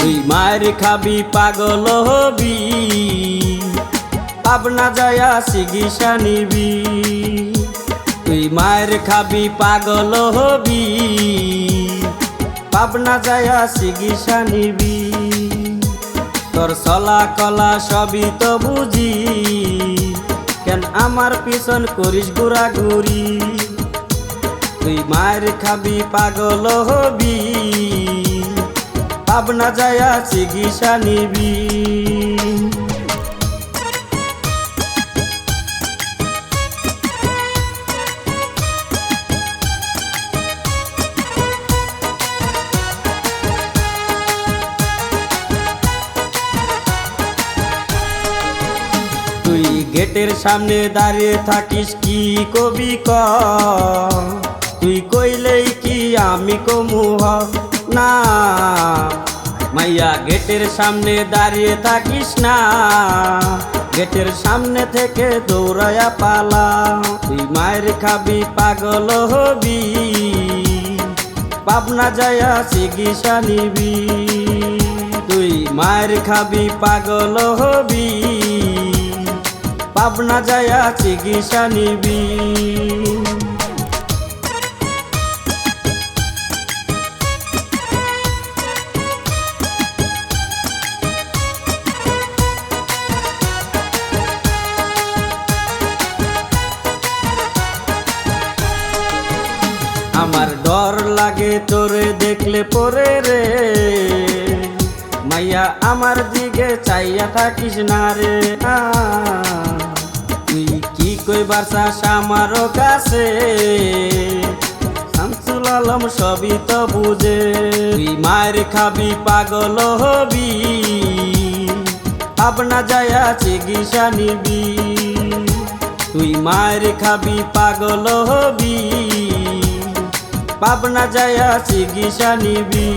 তুই মায়ের খাবি পাগল হবি, পাবনা যায়া চিকিৎসা নিবি। তুই মায়ের খাবি পাগল হবি, পাবনা যায়া চিকিৎসা নিবি। তোর চলা কলা সবই তো বুঝি, কেন আমার পিছন করিস ঘুরাঘুরি। তুই মায়ের খাবি পাগল হবি, পাবনা যায়া চিকিৎসা নিবি। তুই গেটের সামনে দাঁড়িয়ে থাকিস, কি কবি ক? তুই কইলেই কি আমি কমু না? মাইয়া গেটের সামনে দাঁড়িয়ে থাকিস না, গেটের সামনে থেকে দৌড়ায়া পালা। তুই মায়ের খাবি পাগল হবি, পাবনা যায়া চিকিৎসা নিবি। তুই মায়ের খাবি পাগল হবি, পাবনা যায়া চিকিৎসা নিবি। আমার ডর লাগে তোরে দেখলে পরে রে, মাইয়া আমার দিকে চাইয়া থাকিস না রে। তুই কি কইবার চাস আমার কাছে, শামসুল আলম সবই তো বুঝে। তুই মায়ের খাবি পাগল হবি, পাবনা যায়া চিকিৎসা নিবি। তুই মায়ের খাবি পাগল হবি, পাবনা যায়া চিকিৎসা নিবি।